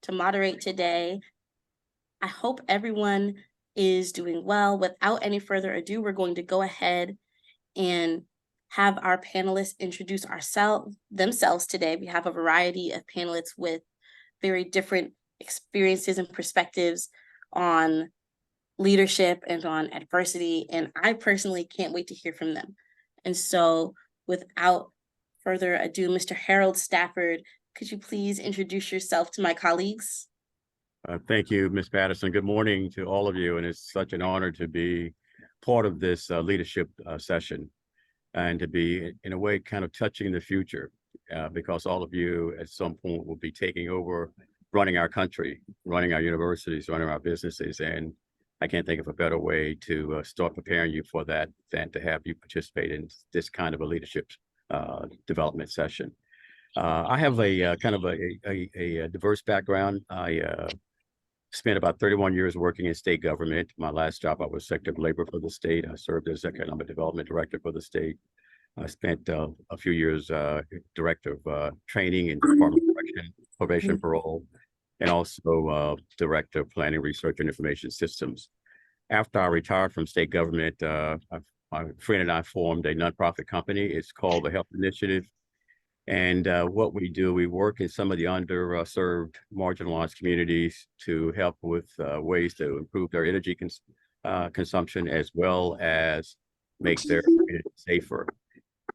to moderate today. I hope everyone is doing well. Without any further ado, we're going to go ahead and have our panelists introduce themselves today. We have a variety of panelists with very different experiences and perspectives on leadership and on adversity, and I personally can't wait to hear from them. And so without further ado, Mr. Harold Stafford, could you please introduce yourself to my colleagues? Thank you, Ms. Patterson. Good morning to all of you, and it's such an honor to be part of this leadership session and to be, in a way, kind of touching the future because all of you at some point will be taking over running our country, running our universities, running our businesses, and I can't think of a better way to start preparing you for that than to have you participate in this kind of a leadership development session. I have a kind of a diverse background. I spent about 31 years working in state government. My last job, I was Secretary of Labor for the state. I served as Economic Development Director for the state. I spent a few years Director of Training in Department of Correction, Probation, Parole, and also Director of Planning, Research, and Information Systems. After I retired from state government, my friend and I formed a nonprofit company. It's called the Health Initiative. And what we do, we work in some of the underserved, marginalized communities to help with ways to improve their energy consumption, as well as make their community safer.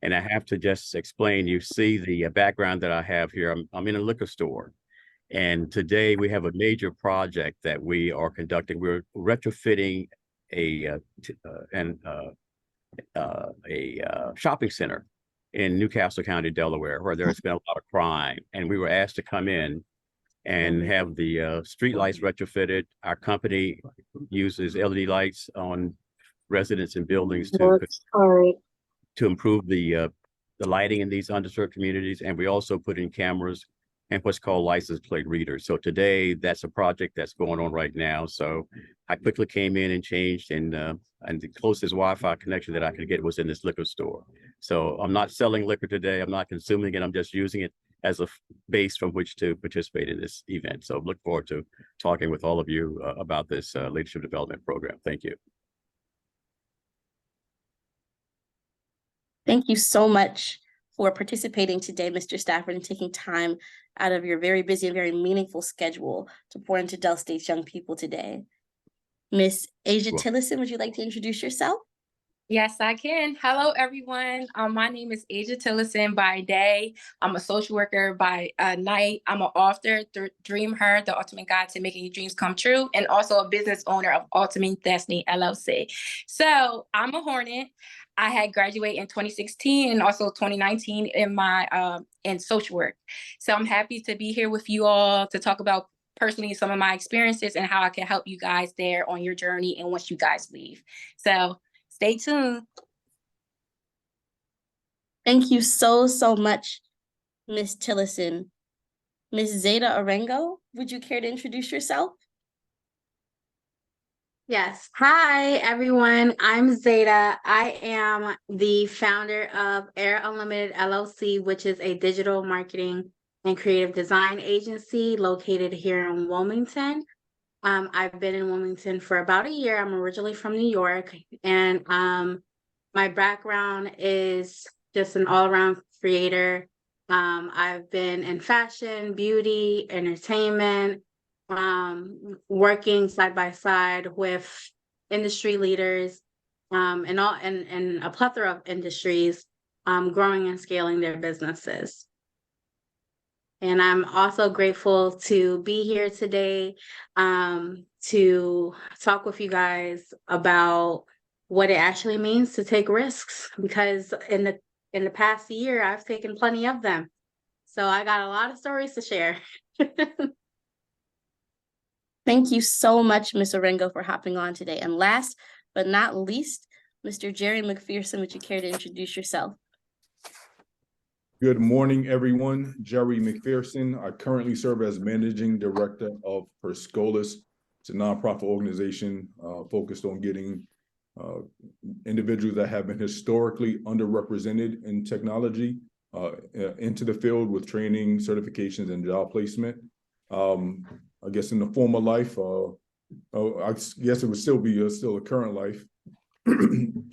And I have to just explain, you see the background that I have here. I'm in a liquor store. And today we have a major project that we are conducting. We're retrofitting a shopping center in Newcastle County, Delaware, where there's been a lot of crime. And we were asked to come in and have the street lights retrofitted. Our company uses LED lights on residents and buildings to improve the lighting in these underserved communities. And we also put in cameras and what's called license plate readers. So today, that's a project that's going on right now. So I quickly came in and changed, and the closest Wi-Fi connection that I could get was in this liquor store. So I'm not selling liquor today. I'm not consuming it. I'm just using it as a base from which to participate in this event. So look forward to talking with all of you about this leadership development program. Thank you. Thank you so much for participating today, Mr. Stafford, and taking time out of your very busy and very meaningful schedule to pour into Del State's young people today. Miss Asia Tillison, would you like to introduce yourself? Yes, I can. Hello, everyone. My name is Asia Tillison by day. I'm a social worker by night. I'm an author, Dream Her, the ultimate guide to making your dreams come true, and also a business owner of Ultimate Destiny LLC. So I'm a Hornet. I had graduated in 2016 and also 2019 in my in social work. So I'm happy to be here with you all to talk about personally some of my experiences and how I can help you guys there on your journey and once you guys leave. So stay tuned. Thank you so much, Ms. Tillison. Ms. Zeta Orengo, would you care to introduce yourself? Yes. Hi, everyone. I'm Zeta. I am the founder of Heir Unlimited LLC, which is a digital marketing and creative design agency located here in Wilmington. I've been in Wilmington for about a year. I'm originally from New York, and my background is just an all-around creator. I've been in fashion, beauty, entertainment, working side by side with industry leaders and a plethora of industries, growing and scaling their businesses. And I'm also grateful to be here today to talk with you guys about what it actually means to take risks, because in the past year, I've taken plenty of them. So I got a lot of stories to share. Thank you so much, Ms. Orengo, for hopping on today. And last but not least, Mr. Jerry McPherson, would you care to introduce yourself? Good morning, everyone. Jerry McPherson. I currently serve as Managing Director of Perscolis. It's a nonprofit organization focused on getting individuals that have been historically underrepresented in technology into the field with training, certifications, and job placement. I guess in the former life, I guess it would still be still a current life.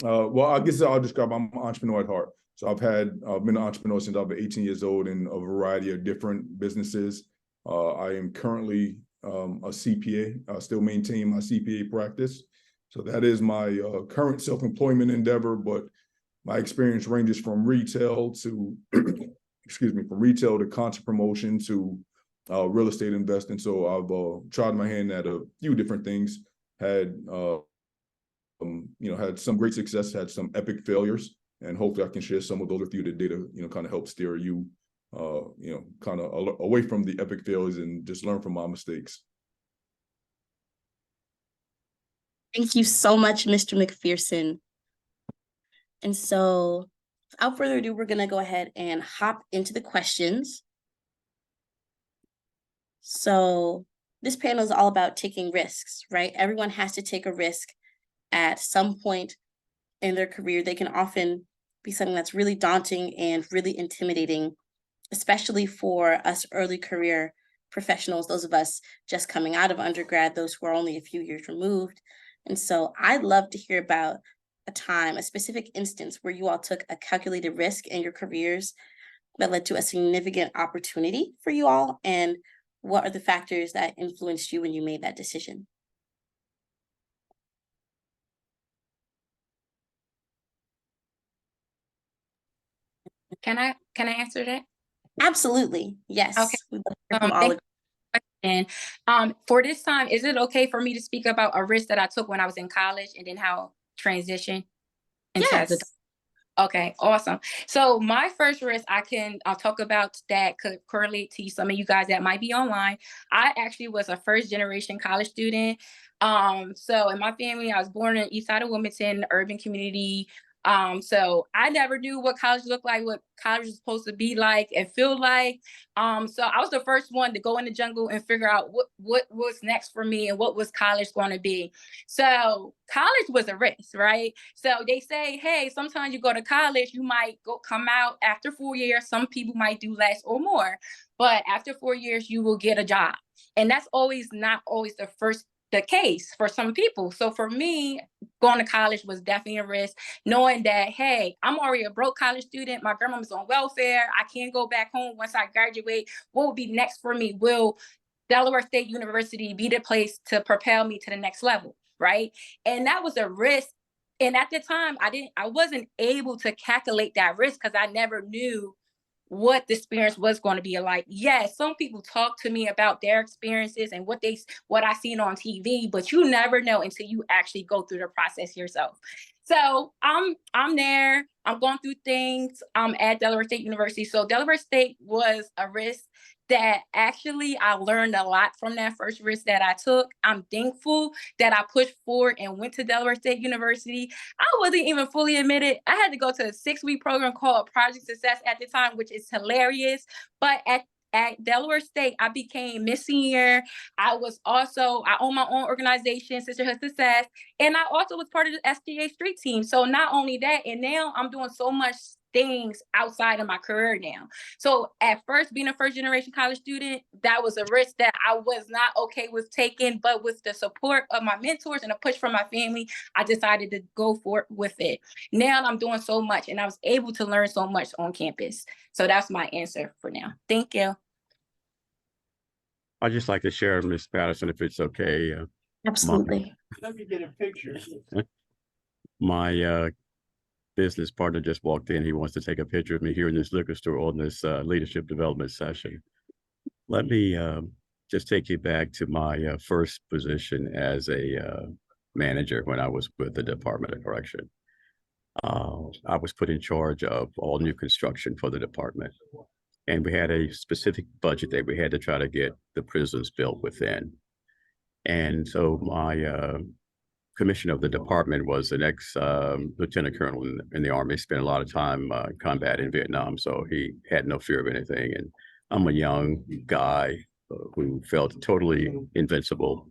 Well, I guess I'll describe I'm an entrepreneur at heart. So I've been an entrepreneur since I was 18 years old in a variety of different businesses. I am currently a CPA. I still maintain my CPA practice. So that is my current self-employment endeavor, but my experience ranges from retail to, excuse me, from retail to content promotion to real estate investing. So I've tried my hand at a few different things, had had some great success, had some epic failures, and hopefully I can share some of those with you today to, kind of help steer you, kind of away from the epic failures and just learn from my mistakes. Thank you so much, Mr. McPherson. And so without further ado, we're gonna go ahead and hop into the questions. So this panel is all about taking risks, right? Everyone has to take a risk at some point in their career. They can often be something that's really daunting and really intimidating, especially for us early career professionals, those of us just coming out of undergrad, those who are only a few years removed. And so I'd love to hear about a time, a specific instance where you all took a calculated risk in your careers that led to a significant opportunity for you all, and what are the factors that influenced you when you made that decision? Can I answer that? Absolutely, yes. Okay. We'd love to hear from all of you. And for this time, is it okay for me to speak about a risk that I took when I was in college and then how transition into as a Yes. Okay, awesome. So my first risk, I'll talk about that could correlate to some of you guys that might be online. I actually was a first generation college student. So in my family, I was born in East Side of Wilmington, urban community. So I never knew what college looked like, what college was supposed to be like and feel like. So I was the first one to go in the jungle and figure out what was next for me and what was college going to be. So college was a risk, right? So they say, hey, sometimes you go to college, you might come out after 4 years. Some people might do less or more, but after 4 years, you will get a job. And that's not always the case for some people. So for me, going to college was definitely a risk, knowing that, hey, I'm already a broke college student. My grandma's on welfare. I can't go back home once I graduate. What will be next for me? Will Delaware State University be the place to propel me to the next level, right? And that was a risk. And at the time, I wasn't able to calculate that risk because I never knew what the experience was going to be like. Yes, some people talk to me about their experiences and what I seen on TV, but you never know until you actually go through the process yourself. So I'm there, I'm going through things. I'm at Delaware State University. So Delaware State was a risk that actually I learned a lot from that first risk that I took. I'm thankful that I pushed forward and went to Delaware State University. I wasn't even fully admitted. I had to go to a 6-week program called Project Success at the time, which is hilarious. But at Delaware State, I became Miss Senior. I own my own organization, Sisterhood Success, and I also was part of the SDA street team. So not only that, and now I'm doing so much things outside of my career now. So at first, being a first generation college student, that was a risk that I was not okay with taking, but with the support of my mentors and a push from my family, I decided to go for it with it. Now I'm doing so much and I was able to learn so much on campus. So that's my answer for now. Thank you. I'd just like to share, Ms. Patterson, if it's okay. Absolutely. Let me get a picture. My business partner just walked in. He wants to take a picture of me here in this liquor store on this leadership development session. Let me just take you back to my first position as a manager when I was with the Department of Correction. I was put in charge of all new construction for the department. And we had a specific budget that we had to try to get the prisons built within. And so my commissioner of the department was an ex-lieutenant colonel in the Army, spent a lot of time in combat in Vietnam, so he had no fear of anything. And I'm a young guy who felt totally invincible.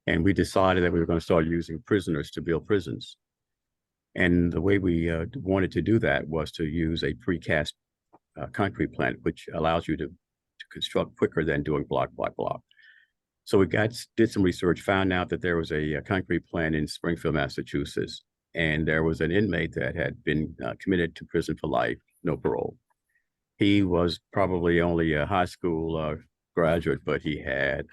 And we decided that we were going to start using prisoners to build prisons. And the way we wanted to do that was to use a precast concrete plant, which allows you to construct quicker than doing block by block. So we did some research, found out that there was a concrete plant in Springfield, Massachusetts, and there was an inmate that had been committed to prison for life, no parole. He was probably only a high school graduate, but he had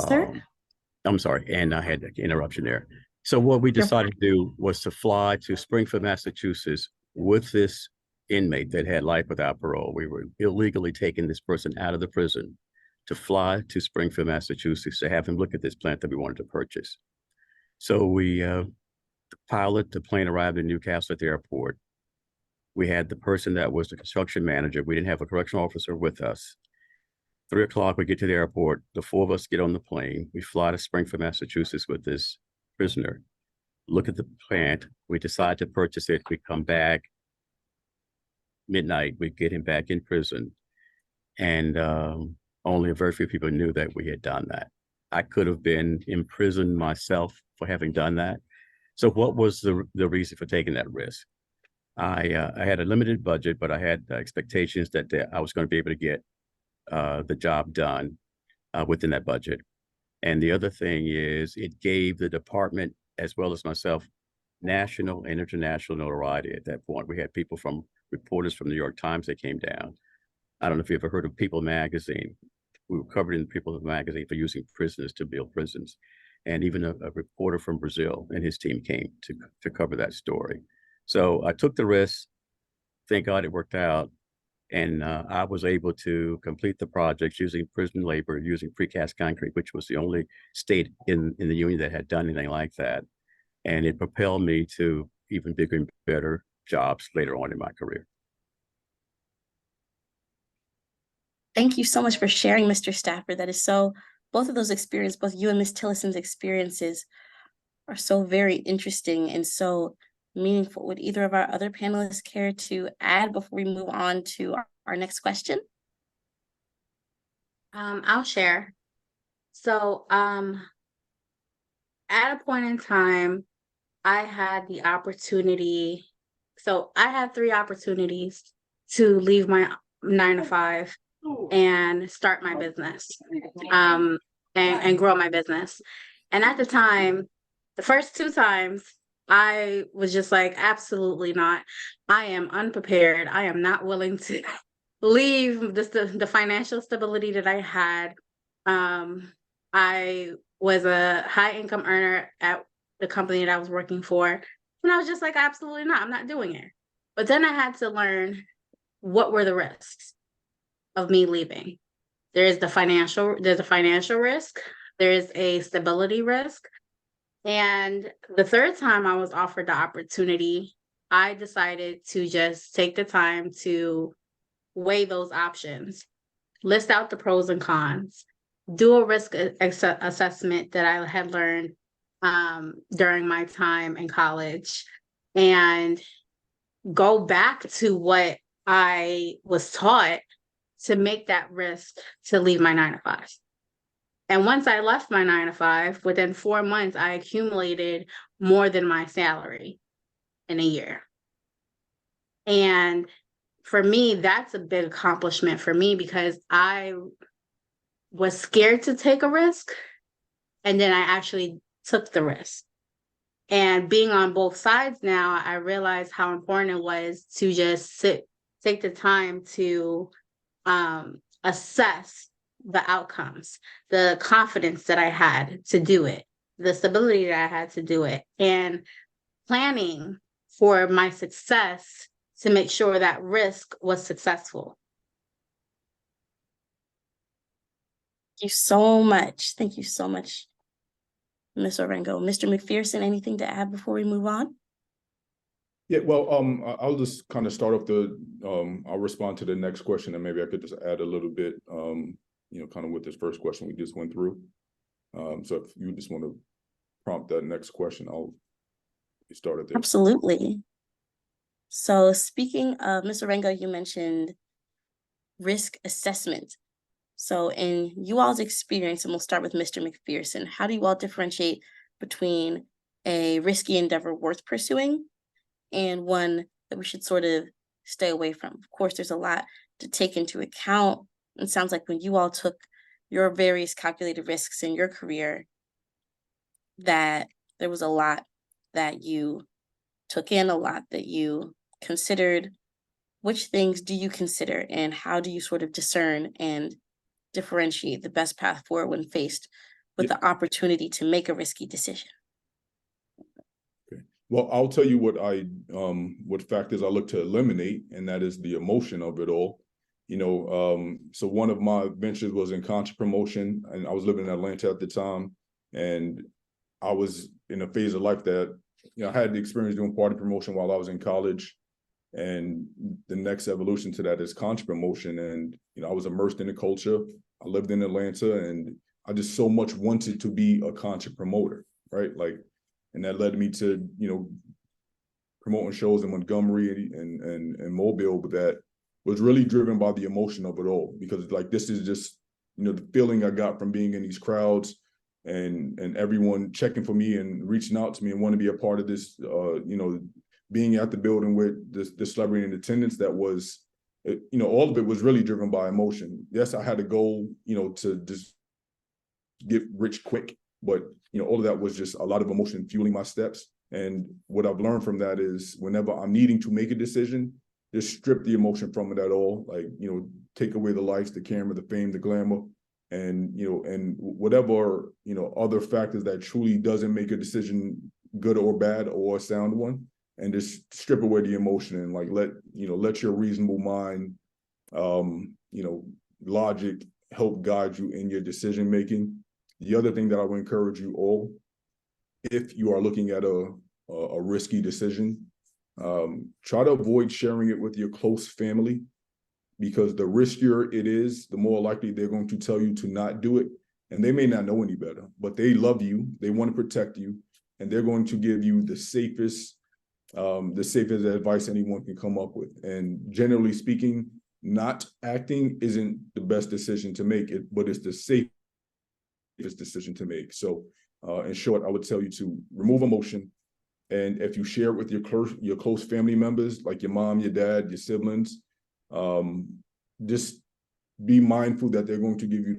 Sir? I'm sorry, and I had an interruption there. So what we decided to do was to fly to Springfield, Massachusetts with this inmate that had life without parole. We were illegally taking this person out of the prison to fly to Springfield, Massachusetts to have him look at this plant that we wanted to purchase. So the plane arrived in Newcastle at the airport. We had the person that was the construction manager. We didn't have a correctional officer with us. 3 o'clock, we get to the airport. The 4 of us get on the plane. We fly to Springfield, Massachusetts with this prisoner. Look at the plant. We decide to purchase it. We come back midnight. We get him back in prison. And only a very few people knew that we had done that. I could have been imprisoned myself for having done that. So what was the reason for taking that risk? I had a limited budget, but I had expectations that I was going to be able to get the job done within that budget. And the other thing is it gave the department, as well as myself, national and international notoriety at that point. We had people reporters from the New York Times that came down. I don't know if you ever heard of People magazine. We were covered in People magazine for using prisoners to build prisons. And even a reporter from Brazil and his team came to cover that story. So I took the risk. Thank God it worked out. And I was able to complete the projects using prison labor, using precast concrete, which was the only state in the union that had done anything like that. And it propelled me to even bigger and better jobs later on in my career. Thank you so much for sharing, Mr. Stafford. That is so, both of those experiences, both you and Ms. Tillison's experiences are so very interesting and so meaningful. Would either of our other panelists care to add before we move on to our next question? I'll share. So, at a point in time, I had the opportunity. So I had 3 opportunities to leave my 9-to-5 and start my business, and grow my business. And at the time, the first 2 times, I was just like, absolutely not. I am unprepared. I am not willing to leave the financial stability that I had. I was a high income earner at the company that I was working for. And I was just like, absolutely not. I'm not doing it. But then I had to learn what were the risks of me leaving. There's a financial risk. There is a stability risk. And the 3rd time I was offered the opportunity, I decided to just take the time to weigh those options, list out the pros and cons, do a risk assessment that I had learned during my time in college, and go back to what I was taught to make that risk to leave my 9-to-5. And once I left my 9-to-5, within 4 months, I accumulated more than my salary in a year. And for me, that's a big accomplishment for me because I was scared to take a risk. And then I actually took the risk. And being on both sides now, I realized how important it was to just take the time to assess the outcomes, the confidence that I had to do it, the stability that I had to do it, and planning for my success to make sure that risk was successful. Thank you so much. Thank you so much, Ms. Orengo. Mr. McPherson, anything to add before we move on? Yeah, well, I'll just kind of start off I'll respond to the next question, and maybe I could just add a little bit, kind of with this first question we just went through. So if you just want to prompt that next question, I'll start it there. Absolutely. So speaking of, Ms. Orengo, you mentioned risk assessment. So in you all's experience, and we'll start with Mr. McPherson, how do you all differentiate between a risky endeavor worth pursuing and one that we should sort of stay away from? Of course, there's a lot to take into account. It sounds like when you all took your various calculated risks in your career, that there was a lot that you took in, a lot that you considered. Which things do you consider, and how do you sort of discern and differentiate the best path forward when faced with the opportunity to make a risky decision? Well, I'll tell you what factors I look to eliminate, and that is the emotion of it all. So one of my ventures was in content promotion, and I was living in Atlanta at the time, and I was in a phase of life that, I had the experience doing party promotion while I was in college. And the next evolution to that is content promotion. And, I was immersed in the culture. I lived in Atlanta, and I just so much wanted to be a content promoter, right? And that led me to, promoting shows in Montgomery and Mobile, but that was really driven by the emotion of it all, because this is just, the feeling I got from being in these crowds and everyone checking for me and reaching out to me and wanting to be a part of this, being at the building with the celebrity in attendance. That was, all of it was really driven by emotion. Yes, I had a goal, to just get rich quick, but all of that was just a lot of emotion fueling my steps. And what I've learned from that is, whenever I'm needing to make a decision, just strip the emotion from it at all. Take away the lights, the camera, the fame, the glamour, and and whatever other factors that truly doesn't make a decision good or bad or a sound one, and just strip away the emotion and let your reasonable mind, logic help guide you in your decision making. The other thing that I would encourage you all, if you are looking at a risky decision, try to avoid sharing it with your close family, because the riskier it is, the more likely they're going to tell you to not do it. And they may not know any better, but they love you, they want to protect you, and they're going to give you the safest advice anyone can come up with. And generally speaking, not acting isn't the best decision to make, but it's the safest decision to make. So in short, I would tell you to remove emotion. And if you share it with your close family members, like your mom, your dad, your siblings, just be mindful that they're going to give you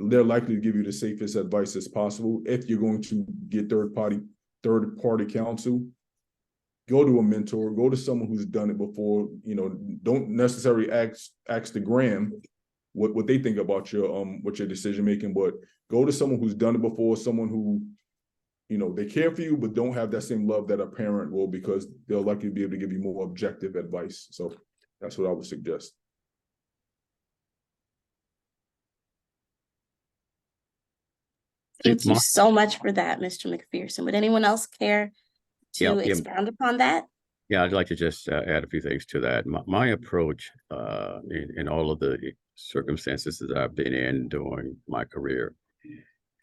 they're likely to give you the safest advice as possible. If you're going to get third party counsel, go to a mentor, go to someone who's done it before. Don't necessarily ask the gram what they think about your decision making, but go to someone who's done it before, someone who, they care for you, but don't have that same love that a parent will, because they'll likely be able to give you more objective advice. So that's what I would suggest. Thank you so much for that, Mr. McPherson. Would anyone else care to expound upon that? Yeah, I'd like to just add a few things to that. My approach in all of the circumstances that I've been in during my career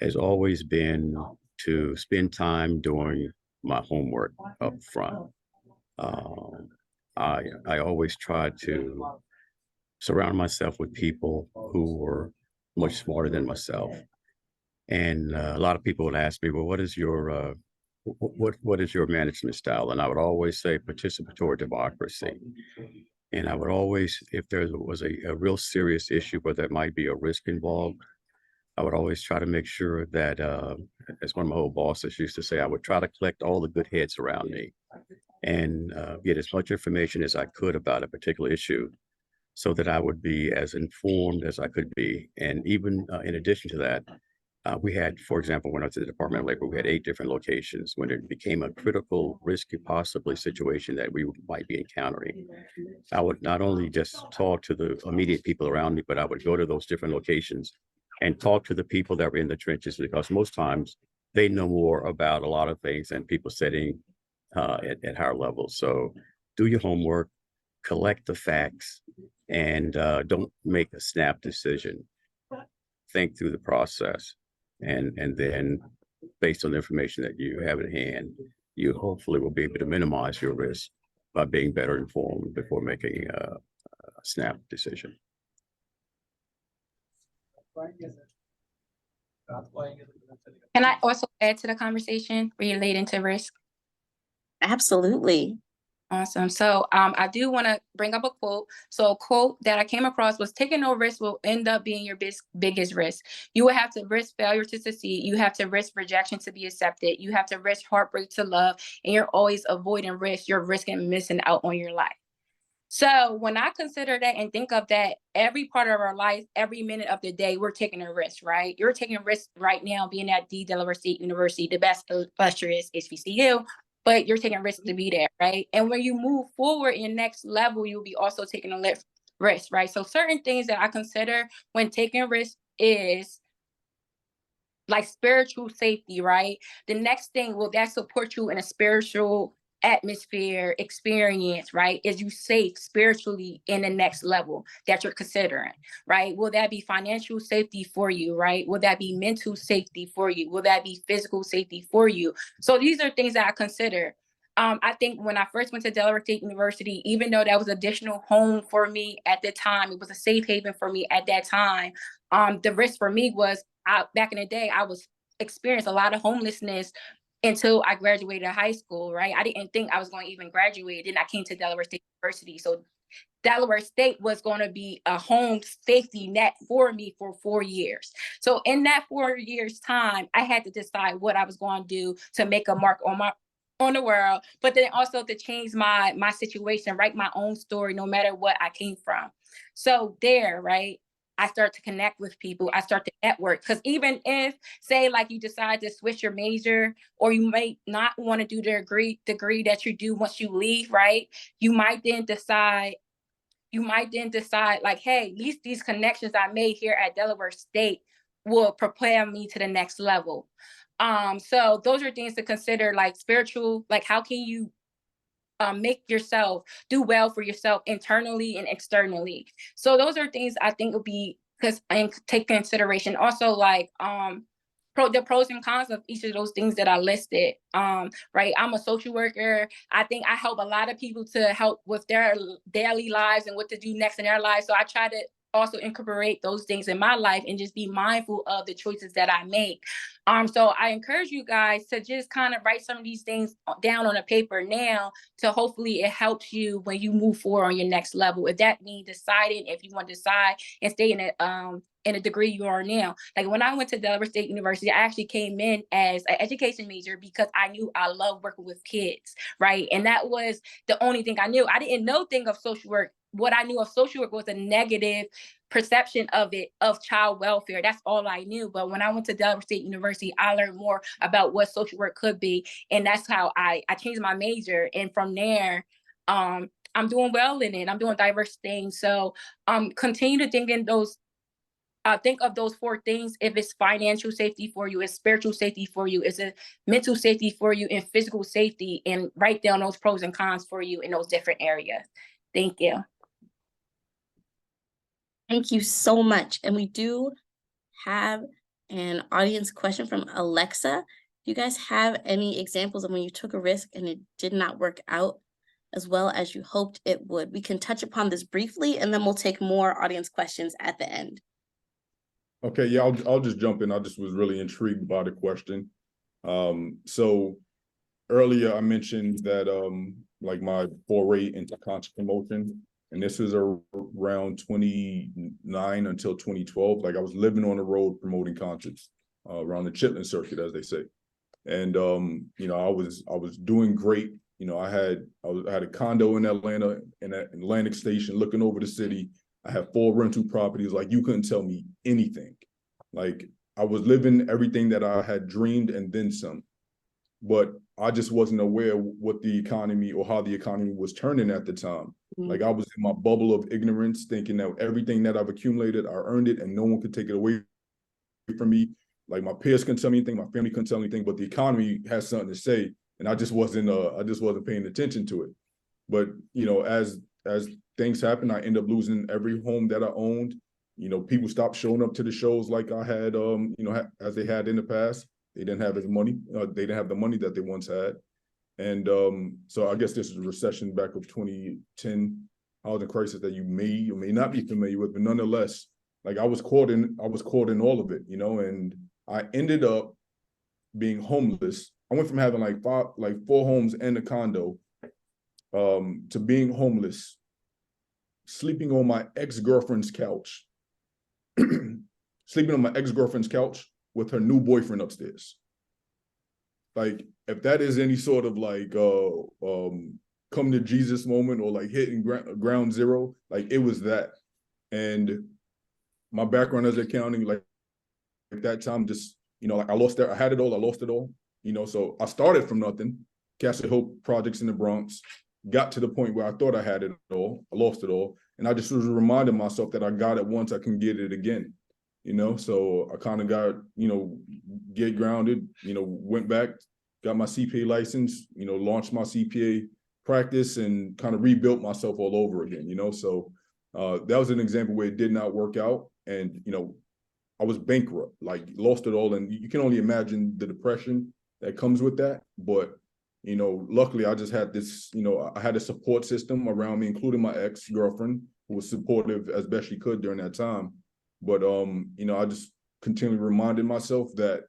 has always been to spend time doing my homework up front. I always try to surround myself with people who were much smarter than myself. And a lot of people would ask me, well, what is your management style? And I would always say participatory democracy. And I would always, if there was a real serious issue where there might be a risk involved, I would always try to make sure that, as one of my old bosses used to say, I would try to collect all the good heads around me and get as much information as I could about a particular issue, so that I would be as informed as I could be. And even in addition to that, we had, for example, when I was at the Department of Labor, we had 8 different locations. When it became a critical, risky, possibly situation that we might be encountering, I would not only just talk to the immediate people around me, but I would go to those different locations and talk to the people that were in the trenches, because most times they know more about a lot of things than people sitting at higher levels. So do your homework, collect the facts, and don't make a snap decision. Think through the process. And then based on the information that you have at hand, you hopefully will be able to minimize your risk by being better informed before making a snap decision. Can I also add to the conversation relating to risk? Absolutely. Awesome. So I do want to bring up a quote. So a quote that I came across was, taking no risk will end up being your biggest risk. You will have to risk failure to succeed. You have to risk rejection to be accepted. You have to risk heartbreak to love. And you're always avoiding risk. You're risking missing out on your life. So when I consider that and think of that, every part of our life, every minute of the day, we're taking a risk, right? You're taking a risk right now being at Delaware State University, the best illustrious HBCU, but you're taking a risk to be there, right? And when you move forward in next level, you'll be also taking a risk, right? So certain things that I consider when taking risk is like spiritual safety, right? The next thing, will that support you in a spiritual atmosphere experience, right? Is you safe spiritually in the next level that you're considering, right? Will that be financial safety for you, right? Will that be mental safety for you? Will that be physical safety for you? So these are things that I consider. I think when I first went to Delaware State University, even though that was additional home for me at the time, it was a safe haven for me at that time. The risk for me was, back in the day, I was experienced a lot of homelessness until I graduated high school, right? I didn't think I was going to even graduate. Then I came to Delaware State University. So Delaware State was going to be a home safety net for me for 4 years. So in that 4 years time, I had to decide what I was going to do to make a mark on the world, but then also to change my situation, write my own story, no matter what I came from. So there, right? I start to connect with people. I start to network. Because even if, say, like you decide to switch your major, or you may not want to do the degree that you do once you leave, right? You might then decide, like, hey, at least these connections I made here at Delaware State will prepare me to the next level. So those are things to consider, like spiritual, like how can you make yourself do well for yourself internally and externally. So those are things I think would be, because I take consideration. Also, like the pros and cons of each of those things that I listed. Right, I'm a social worker. I think I help a lot of people to help with their daily lives and what to do next in their lives. So I try to also incorporate those things in my life and just be mindful of the choices that I make. So I encourage you guys to just kind of write some of these things down on a paper now, to hopefully it helps you when you move forward on your next level. If that means deciding if you want to decide and stay in a degree you are now. Like when I went to Delaware State University, I actually came in as an education major because I knew I love working with kids, right? And that was the only thing I knew. I didn't know thing of social work. What I knew of social work was a negative perception of it, of child welfare. That's all I knew. But when I went to Delaware State University, I learned more about what social work could be. And that's how I changed my major. And from there, I'm doing well in it. I'm doing diverse things. So continue to think in those, think of those 4 things. If it's financial safety for you, it's spiritual safety for you, it's a mental safety for you, and physical safety, and write down those pros and cons for you in those different areas. Thank you. Thank you so much. And we do have an audience question from Alexa. Do you guys have any examples of when you took a risk and it did not work out as well as you hoped it would? We can touch upon this briefly, and then we'll take more audience questions at the end. Okay, yeah, I'll just jump in. I just was really intrigued by the question. So earlier I mentioned that like my foray into content promotion, and this is around 29 until 2012. Like I was living on the road promoting concerts around the Chitlin circuit, as they say. And you know, I was doing great. You know, I had a condo in Atlanta, in Atlantic Station, looking over the city. I had 4 rental properties. Like you couldn't tell me anything. Like I was living everything that I had dreamed and then some. But I just wasn't aware what the economy or how the economy was turning at the time. Mm-hmm. Like I was in my bubble of ignorance, thinking that everything that I've accumulated, I earned it, and no one could take it away from me. Like my peers couldn't tell me anything, my family couldn't tell me anything, but the economy has something to say, and I just wasn't paying attention to it. But you know, as things happen, I end up losing every home that I owned. You know, people stopped showing up to the shows like I had, you know, as they had in the past. They didn't have as money. They didn't have the money that they once had. And so I guess this is a recession back of 2010, housing crisis that you may or may not be familiar with, but nonetheless, like I was caught in all of it, you know, and I ended up being homeless. I went from having like 4 homes and a condo to being homeless, sleeping on my ex-girlfriend's couch, sleeping on my ex-girlfriend's couch with her new boyfriend upstairs. Like, if that is any sort of like come to Jesus moment or like hitting ground zero, like it was that. And my background as accounting, like at that time, just, you know, like I had it all, I lost it all, you know, so I started from nothing, Castle Hill projects in the Bronx, got to the point where I thought I had it all, I lost it all. And I just was reminding myself that I got it once, I can get it again, you know? So I kind of got, you know, get grounded, you know, went back, got my CPA license, you know, launched my CPA practice and kind of rebuilt myself all over again, you know? So that was an example where it did not work out. And, you know, I was bankrupt, like lost it all. And you can only imagine the depression that comes with that. But, you know, luckily I just had this, you know, I had a support system around me, including my ex-girlfriend, who was supportive as best she could during that time. But, you know, I just continually reminded myself that,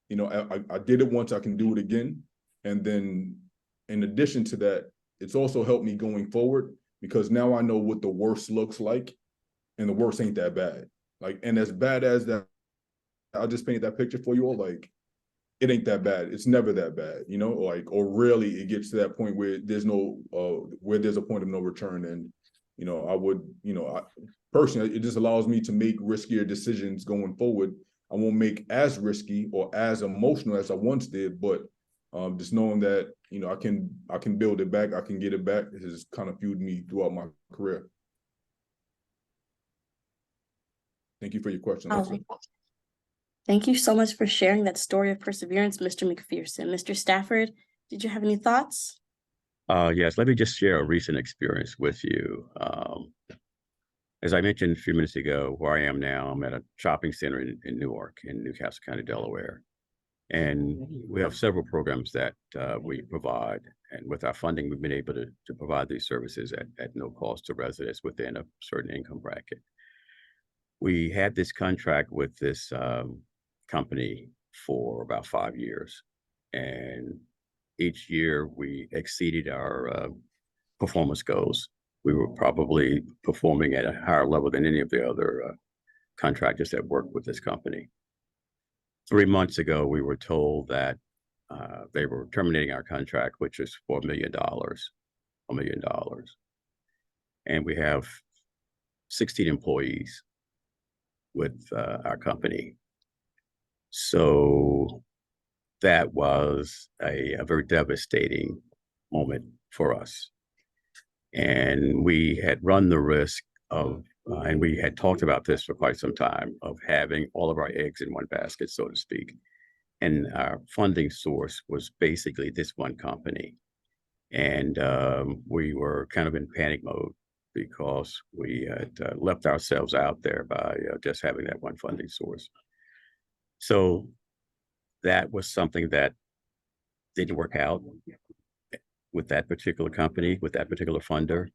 you know, I did it once, I can do it again. And then in addition to that, it's also helped me going forward because now I know what the worst looks like and the worst ain't that bad. Like, and as bad as that, I just painted that picture for you all, like, it ain't that bad. It's never that bad, you know, like, or rarely it gets to that point where there's a point of no return. And, you know, I would, you know, personally, it just allows me to make riskier decisions going forward. I won't make as risky or as emotional as I once did, but just knowing that, you know, I can build it back, I can get it back, has kind of fueled me throughout my career. Thank you for your question. Oh, thank you so much for sharing that story of perseverance, Mr. McPherson. Mr. Stafford, did you have any thoughts? Yes, let me just share a recent experience with you. As I mentioned a few minutes ago, where I am now, I'm at a shopping center in Newark, in Newcastle County, Delaware. And we have several programs that we provide. And with our funding, we've been able to provide these services at no cost to residents within a certain income bracket. We had this contract with this company for about 5 years. And each year we exceeded our performance goals. We were probably performing at a higher level than any of the other contractors that work with this company. 3 months ago, we were told that they were terminating our contract, which is for $1 million. And we have 16 employees with our company. So that was a very devastating moment for us. And we had run the risk of, and we had talked about this for quite some time, of having all of our eggs in one basket, so to speak. And our funding source was basically this one company. And we were kind of in panic mode because we had left ourselves out there by just having that one funding source. So that was something that didn't work out with that particular company, with that particular funder.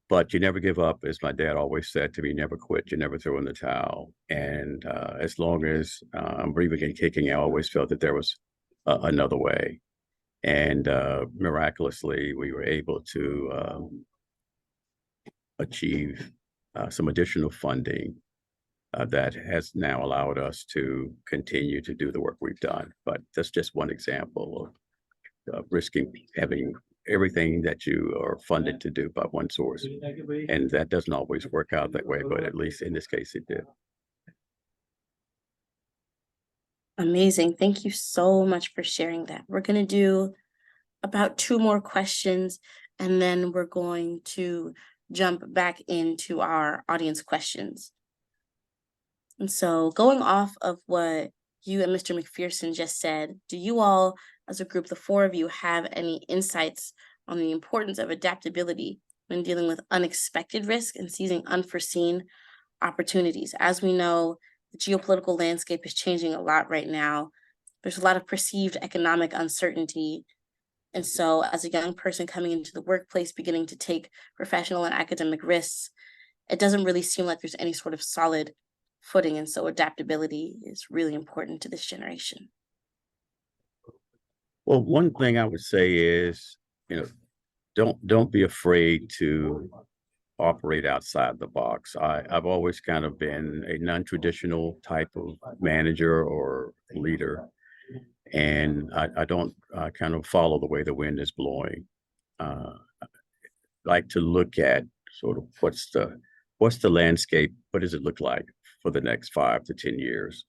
But you never give up, as my dad always said to me, never quit, you never throw in the towel. And as long as I'm breathing and kicking, I always felt that there was another way. And miraculously, we were able to achieve some additional funding that has now allowed us to continue to do the work we've done. But that's just one example of risking having everything that you are funded to do by one source. And that doesn't always work out that way, but at least in this case, it did. Amazing. Thank you so much for sharing that. We're going to do about 2 more questions, and then we're going to jump back into our audience questions. And so going off of what you and Mr. McPherson just said, do you all, as a group, the 4 of you, have any insights on the importance of adaptability when dealing with unexpected risk and seizing unforeseen opportunities? As we know, the geopolitical landscape is changing a lot right now. There's a lot of perceived economic uncertainty. And so as a young person coming into the workplace, beginning to take professional and academic risks, it doesn't really seem like there's any sort of solid footing. And so adaptability is really important to this generation. Well, one thing I would say is, don't be afraid to operate outside the box. I've always kind of been a non-traditional type of manager or leader, and I don't kind of follow the way the wind is blowing. Like to look at sort of what's the landscape, what does it look like for the next 5 to 10 years,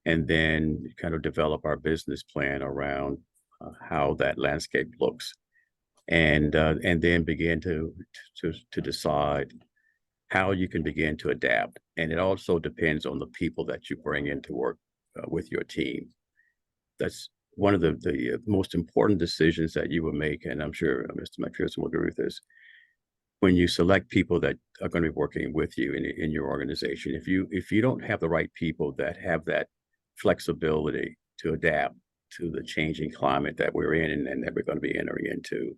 and then kind of develop our business plan around how that landscape looks, and then begin to decide how you can begin to adapt. And it also depends on the people that you bring in to work with your team. That's one of the most important decisions that you will make, and I'm sure Mr. McPherson will agree with this. When you select people that are going to be working with you in your organization, if you don't have the right people that have that flexibility to adapt to the changing climate that we're in and that we're going to be entering into,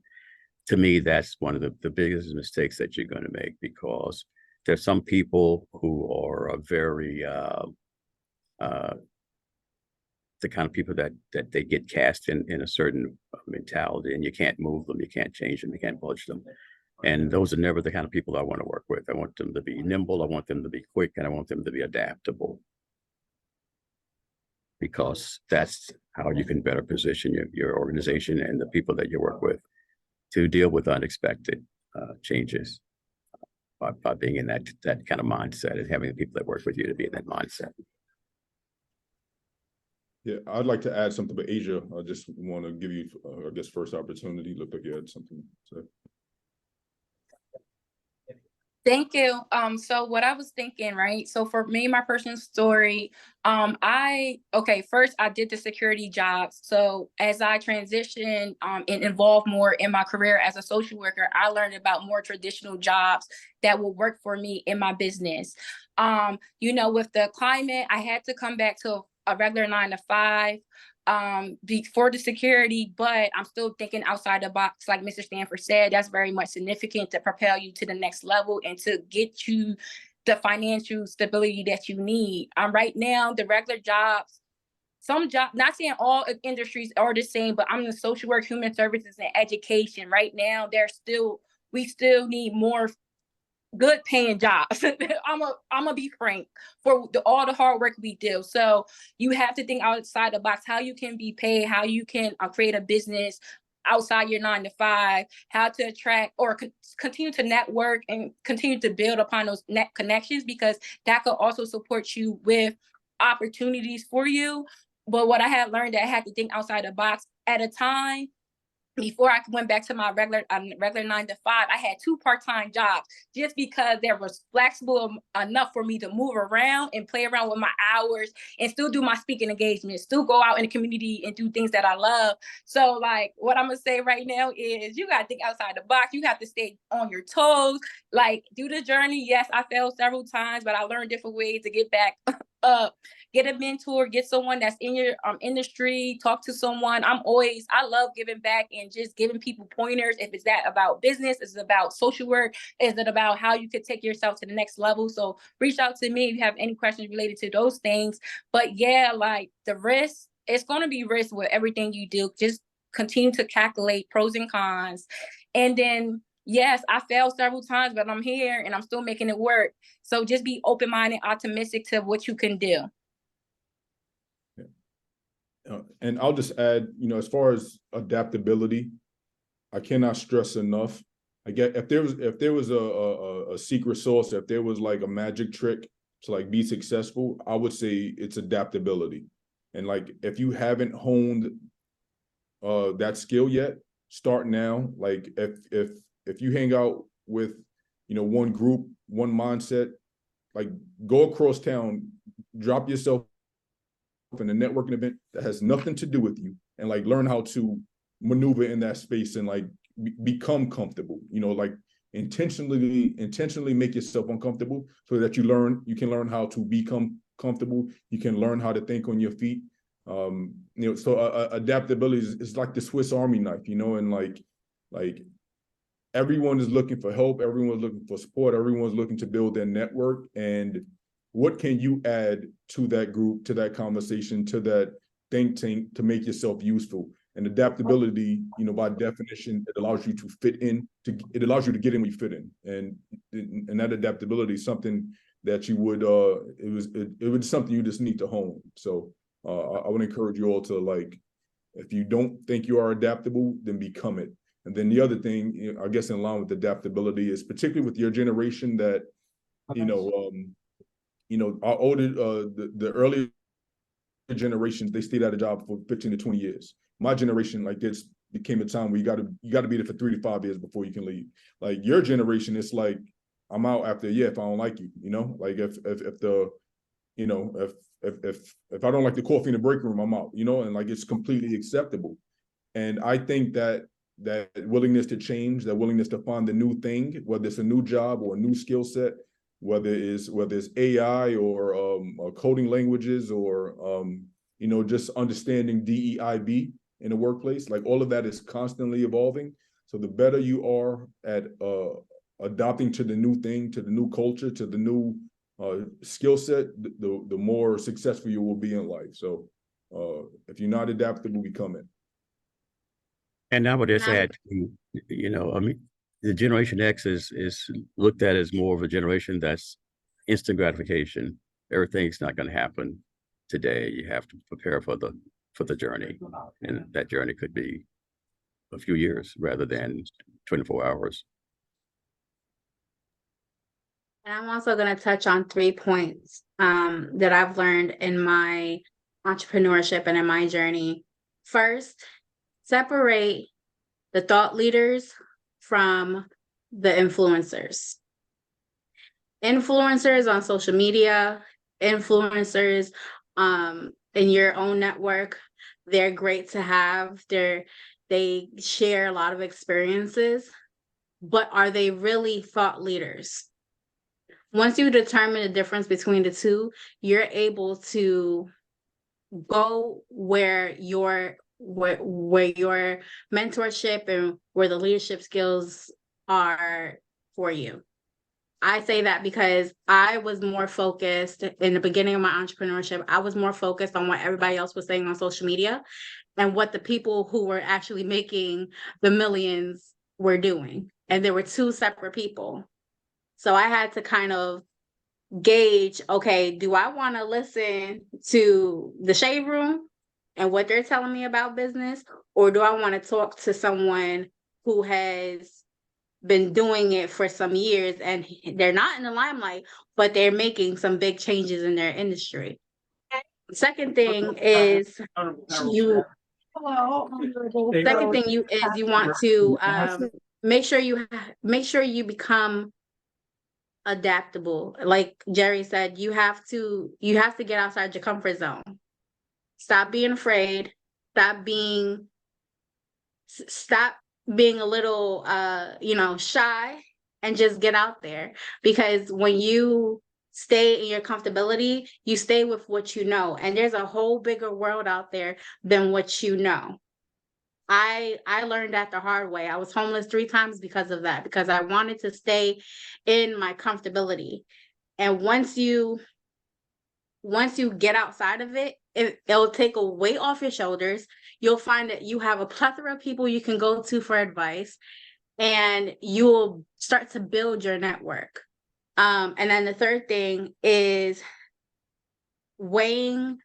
to me, that's one of the biggest mistakes that you're going to make, because there's some people who are very the kind of people that they get cast in a certain mentality, and you can't move them, you can't change them, you can't budge them. And those are never the kind of people I want to work with. I want them to be nimble, I want them to be quick, and I want them to be adaptable, because that's how you can better position your organization and the people that you work with to deal with unexpected changes by being in that kind of mindset and having the people that work with you to be in that mindset. Yeah, I'd like to add something, but Asia, I just want to give you, I guess, first opportunity. Looked like you had something to say. Thank you. So what I was thinking, right? So for me, my personal story, first I did the security jobs. So as I transitioned and involved more in my career as a social worker, I learned about more traditional jobs that will work for me in my business. With the climate, I had to come back to a regular 9 to 5 for the security, but I'm still thinking outside the box. Like Mr. Stafford said, that's very much significant to propel you to the next level and to get you the financial stability that you need. Right now, the regular jobs, some jobs, not saying all industries are the same, but I'm in social work, human services, and education. Right now, we still need more good paying jobs. I'm gonna be frank, for all the hard work we do. So you have to think outside the box, how you can be paid, how you can create a business outside your 9 to 5, how to attract or continue to network and continue to build upon those net connections, because that could also support you with opportunities for you. But what I had learned, that I had to think outside the box. At a time, before I went back to my regular 9 to 5, I had 2 part-time jobs, just because they were flexible enough for me to move around and play around with my hours and still do my speaking engagements, still go out in the community and do things that I love. So like what I'm gonna say right now is, you gotta think outside the box. You have to stay on your toes, like do the journey. Yes, I failed several times, but I learned different ways to get back up. Get a mentor, get someone that's in your industry, talk to someone. I love giving back and just giving people pointers. If it's that about business, is it about social work, is it about how you could take yourself to the next level? So reach out to me if you have any questions related to those things. But yeah, like the risk, it's going to be risk with everything you do. Just continue to calculate pros and cons. And then, yes, I failed several times, but I'm here and I'm still making it work. So just be open-minded, optimistic to what you can do. And I'll just add, as far as adaptability, I cannot stress enough. I get if there was a secret sauce, if there was like a magic trick to like be successful, I would say it's adaptability. And like if you haven't honed that skill yet, start now. Like if you hang out with one group, one mindset, like go across town, drop yourself in a networking event that has nothing to do with you, and like learn how to maneuver in that space and like become comfortable, like intentionally make yourself uncomfortable so that you can learn how to become comfortable. You can learn how to think on your feet. So adaptability is like the Swiss Army knife, and like everyone is looking for help, everyone's looking for support, everyone's looking to build their network. And what can you add to that group, to that conversation, to that think tank to make yourself useful? And adaptability, by definition, it allows you to fit in, it allows you to get in when you fit in. And that adaptability is something that you would, it was something you just need to hone. So I would encourage you all to, if you don't think you are adaptable, then become it. And then the other thing, I guess in line with adaptability is particularly with your generation that, our older, the earlier generations, they stayed at a job for 15 to 20 years. My generation, this became a time where you got to be there for 3 to 5 years before you can leave. Like your generation, it's like, I'm out after a year if I don't like you, if I don't like the coffee in the break room, I'm out, and it's completely acceptable. And I think that willingness to change, that willingness to find the new thing, whether it's a new job or a new skill set, whether it's AI or coding languages or just understanding DEIB in the workplace, all of that is constantly evolving. So the better you are at adopting to the new thing, to the new culture, to the new skill set, the more successful you will be in life. So if you're not adaptable, become it. And I would just add, the Generation X is looked at as more of a generation that's instant gratification. Everything's not going to happen today. You have to prepare for the journey, and that journey could be a few years rather than 24 hours. And I'm also going to touch on 3 points that I've learned in my entrepreneurship and in my journey. First, separate the thought leaders from the influencers. Influencers on social media, influencers in your own network, they're great to have. They share a lot of experiences, but are they really thought leaders? Once you determine the difference between the two, you're able to go where your mentorship and where the leadership skills are for you. I say that because I was more focused in the beginning of my entrepreneurship. I was more focused on what everybody else was saying on social media and what the people who were actually making the millions were doing. And there were 2 separate people. So I had to kind of gauge, okay, do I want to listen to the Shade Room and what they're telling me about business, or do I want to talk to someone who has been doing it for some years and they're not in the limelight, but they're making some big changes in their industry? Second thing is you want to make sure you become adaptable. Like Jerry said, you have to get outside your comfort zone. Stop being afraid. Stop being a little shy, and just get out there. Because when you stay in your comfortability, you stay with what you know, and there's a whole bigger world out there than what you know. I learned that the hard way. I was homeless 3 times because of that, because I wanted to stay in my comfortability. And once you get outside of it, it'll take a weight off your shoulders. You'll find that you have a plethora of people you can go to for advice, and you will start to build your network. And then the third thing is weighing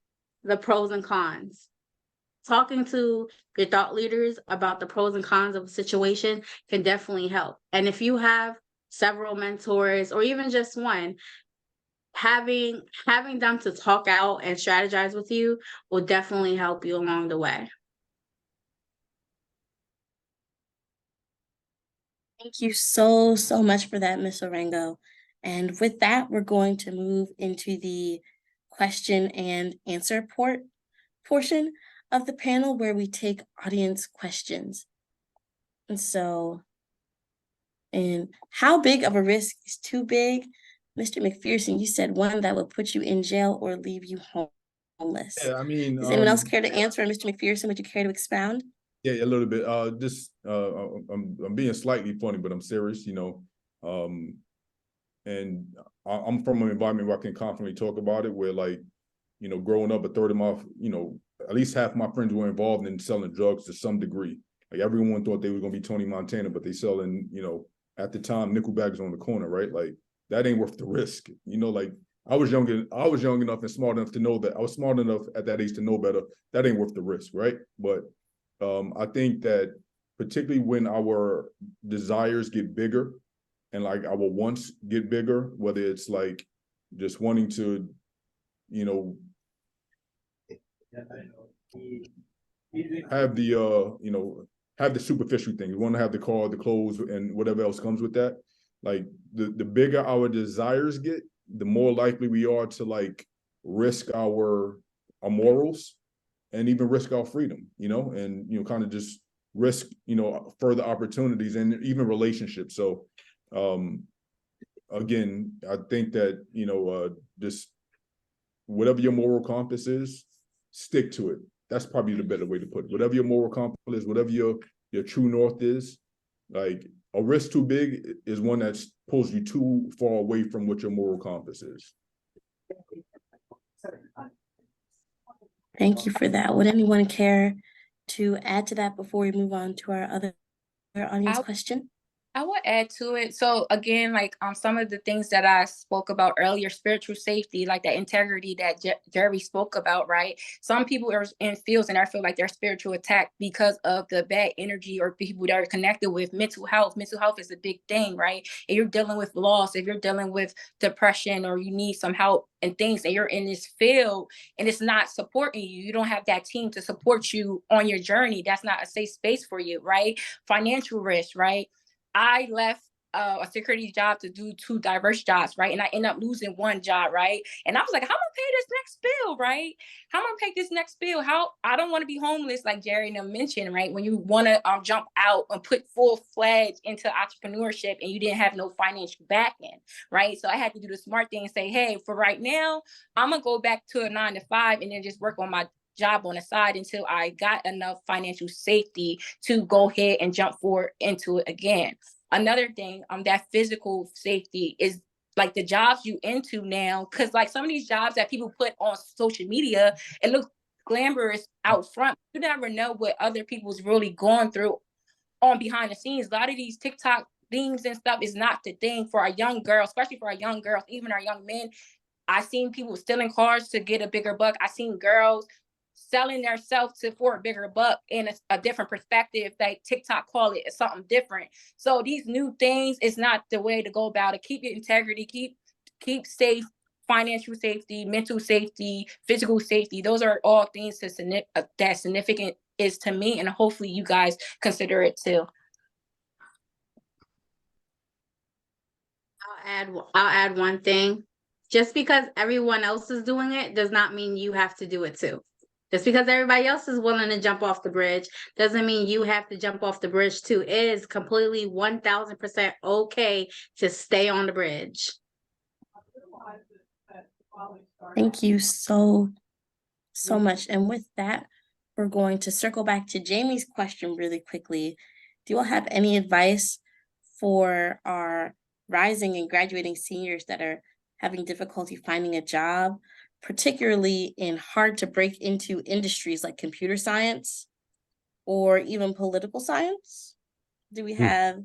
the pros and cons. Talking to your thought leaders about the pros and cons of a situation can definitely help. And if you have several mentors or even just one, having them to talk out and strategize with you will definitely help you along the way. Thank you so much for that, Ms. Orengo. And with that, we're going to move into the question and answer portion of the panel, where we take audience questions. And how big of a risk is too big? Mr. McPherson, you said one that would put you in jail or leave you home. homeless? Yeah, I mean, Does anyone else care to answer? And Mr. McPherson, would you care to expound? yeah, a little bit. I'm being slightly funny, but I'm serious, you know. And I'm from an environment where I can confidently talk about it, where like, you know, growing up, a third of my, you know, at least half my friends were involved in selling drugs to some degree. Like everyone thought they were gonna be Tony Montana, but they selling, you know, at the time, nickel bags on the corner, right? Like that ain't worth the risk. You know, like I was young enough and smart enough to know that I was smart enough at that age to know better. That ain't worth the risk, right? But I think that particularly when our desires get bigger and like our wants get bigger, whether it's like just wanting to, you know, have the you know, have the superficial things. We want to have the car, the clothes, and whatever else comes with that. Like the bigger our desires get, the more likely we are to like risk our morals and even risk our freedom, you know, and you know, kind of just risk, you know, further opportunities and even relationships. So again, I think that, you know, just whatever your moral compass is, stick to it. That's probably the better way to put it. Whatever your moral compass is, whatever your true north is, like a risk too big is one that pulls you too far away from what your moral compass is. Thank you for that. Would anyone care to add to that before we move on to our other audience question? I would add to it. So again, like some of the things that I spoke about earlier, spiritual safety, like that integrity that Jerry spoke about, right? Some people are in fields and I feel like they're spiritual attacked because of the bad energy or people that are connected with mental health. Mental health is a big thing, right? If you're dealing with loss, if you're dealing with depression or you need some help and things and you're in this field and it's not supporting you, you don't have that team to support you on your journey. That's not a safe space for you, right? Financial risk, right? I left a security job to do 2 diverse jobs, right? And I ended up losing 1 job, right? And I was like, how am I gonna pay this next bill, right? How am I gonna pay this next bill? How I don't want to be homeless, like Jerry and them mentioned, right? When you want to jump out and put full-fledged into entrepreneurship and you didn't have no financial backing, right? So I had to do the smart thing and say, hey, for right now, I'm gonna go back to a 9 to 5 and then just work on my job on the side until I got enough financial safety to go ahead and jump forward into it again. Another thing, that physical safety is like the jobs you into now, because like some of these jobs that people put on social media, it looks glamorous out front. You never know what other people's really going through on behind the scenes. A lot of these TikTok things and stuff is not the thing for our young girls, especially for our young girls, even our young men. I seen people stealing cars to get a bigger buck. I seen girls selling themselves for a bigger buck in a different perspective. Like TikTok call it something different. So these new things is not the way to go about it. Keep your integrity, keep safe, financial safety, mental safety, physical safety. Those are all things that significant is to me, and hopefully you guys consider it too. I'll add one thing. Just because everyone else is doing it does not mean you have to do it too. Just because everybody else is willing to jump off the bridge doesn't mean you have to jump off the bridge too. It is completely 1000% okay to stay on the bridge. Thank you so much. And with that, we're going to circle back to Jamie's question really quickly. Do you all have any advice for our rising and graduating seniors that are having difficulty finding a job, particularly in hard to break into industries like computer science or even political science? Do we have